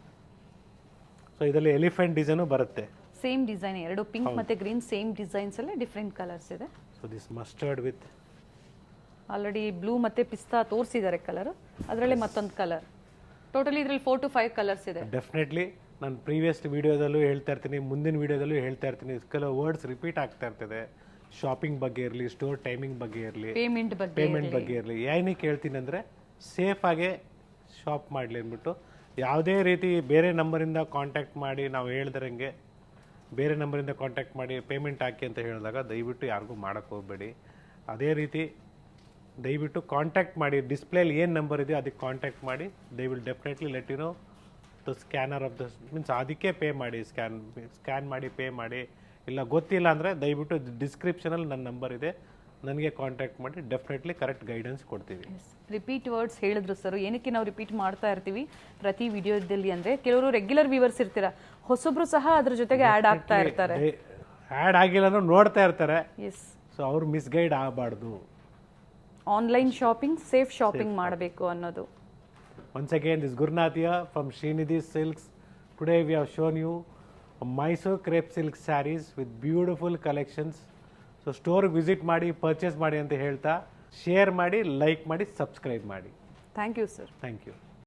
ಸೊ ಇದರಲ್ಲಿ ಎಲಿಫೆಂಟ್ ಡಿಸೈನು ಬರುತ್ತೆ. ಸೇಮ್ ಡಿಸೈನ್, ಎರಡು ಪಿಂಕ್ ಮತ್ತೆ ಗ್ರೀನ್ ಸೇಮ್ ಡಿಸೈನ್ಸ್ ಅಲ್ಲಿ ಡಿಫರೆಂಟ್ ಕಲರ್ಸ್ ಇದೆ. So this mustard with already blue ಮತ್ತೆ ಪಿಸ್ತಾ ತೋರಿಸಿದ್ದಾರೆ ಕಲರ್, ಅದರಲ್ಲಿ ಮತ್ತೊಂದು ಕಲರ್. ಟೋಟಲಿ ಇದರಲ್ಲಿ 4 to 5 ಕಲರ್ಸ್ ಇದೆ. ಡೆಫಿನೆಟ್ಲಿ ನಾನು ಪ್ರೀವಿಯಸ್ ವಿಡಿಯೋದಲ್ಲೂ ಹೇಳ್ತಾ ಇರ್ತೀನಿ, ಮುಂದಿನ ವಿಡಿಯೋದಲ್ಲೂ ಹೇಳ್ತಾ ಇರ್ತೀನಿ. ಕೆಲವು ವರ್ಡ್ಸ್ ರಿಪೀಟ್ ಆಗ್ತಾ ಇರ್ತದೆ. ಶಾಪಿಂಗ್ ಬಗ್ಗೆ ಇರಲಿ, ಸ್ಟೋರ್ ಟೈಮಿಂಗ್ ಬಗ್ಗೆ ಇರಲಿ, ಪೇಮೆಂಟ್ ಬಗ್ಗೆ ಇರಲಿ. ಏನಕ್ಕೆ ಹೇಳ್ತೀನಿ ಅಂದರೆ ಸೇಫ್ ಆಗಿ ಶಾಪ್ ಮಾಡಲಿ ಅಂದ್ಬಿಟ್ಟು. ಯಾವುದೇ ರೀತಿ ಬೇರೆ ನಂಬರಿಂದ ಕಾಂಟ್ಯಾಕ್ಟ್ ಮಾಡಿ ನಾವು ಹೇಳ್ದಂಗೆ ಬೇರೆ ನಂಬರಿಂದ ಕಾಂಟ್ಯಾಕ್ಟ್ ಮಾಡಿ ಪೇಮೆಂಟ್ ಹಾಕಿ ಅಂತ ಹೇಳಿದಾಗ ದಯವಿಟ್ಟು ಯಾರಿಗೂ ಮಾಡೋಕ್ಕೆ ಹೋಗಬೇಡಿ. ಅದೇ ರೀತಿ ದಯವಿಟ್ಟು ಕಾಂಟ್ಯಾಕ್ಟ್ ಮಾಡಿ, ಡಿಸ್ಪ್ಲೇಲಿ ಏನು ನಂಬರ್ ಇದೆಯೋ ಅದಕ್ಕೆ ಕಾಂಟ್ಯಾಕ್ಟ್ ಮಾಡಿ. They will definitely let you know the scanner of the means ಅದಕ್ಕೆ ಪೇ ಮಾಡಿ, ಸ್ಕ್ಯಾನ್ ಮಾಡಿ ಪೇ ಮಾಡಿ. ಇಲ್ಲ ಗೊತ್ತಿಲ್ಲ ಅಂದರೆ ದಯವಿಟ್ಟು ಡಿಸ್ಕ್ರಿಪ್ಷನಲ್ಲಿ ನನ್ನ ನಂಬರ್ ಇದೆ, ನನಗೆ ಕಾಂಟ್ಯಾಕ್ಟ್ ಮಾಡಿ. ಡೆಫಿನೆಟ್ಲಿ ಕರೆಕ್ಟ್ ಗೈಡೆನ್ಸ್ ಕೊಡ್ತೀವಿ. ರಿಪೀಟ್ ವರ್ಡ್ಸ್ ಹೇಳಿದ್ರು ಸರ್. ಏನಕ್ಕೆ ನಾವು ರಿಪೀಟ್ ಮಾಡ್ತಾ ಇರ್ತೀವಿ ಪ್ರತಿ ವಿಡಿಯೋದಲ್ಲಿ ಅಂದರೆ, ಕೆಲವರು ರೆಗ್ಯುಲರ್ ವ್ಯೂವರ್ಸ್ ಇರ್ತೀರಾ, ಹೊಸಬ್ರು ಸಹ ಅದ್ರ ಜೊತೆಗೆ ಆ್ಯಡ್ ಆಗ್ತಾ ಇರ್ತಾರೆ. ಆ್ಯಡ್ ಆಗಿಲ್ಲ ಅಂದ್ರೆ ನೋಡ್ತಾ ಇರ್ತಾರೆ. ಎಸ್. ಸೊ ಅವ್ರು ಮಿಸ್ಗೈಡ್ ಆಗಬಾರ್ದು. ಆನ್ಲೈನ್ ಶಾಪಿಂಗ್ ಸೇಫ್ ಶಾಪಿಂಗ್ ಮಾಡಬೇಕು ಅನ್ನೋದು. Once again, this Gurnath here from Srinidhi Silks. Today we have shown you a Mysore crepe silk sarees with beautiful collections. So store visit ಮಾಡಿ, purchase ಮಾಡಿ ಅಂತ ಹೇಳ್ತಾ, ಶೇರ್ ಮಾಡಿ, ಲೈಕ್ ಮಾಡಿ, ಸಬ್ಸ್ಕ್ರೈಬ್ ಮಾಡಿ. Thank you sir. Thank you.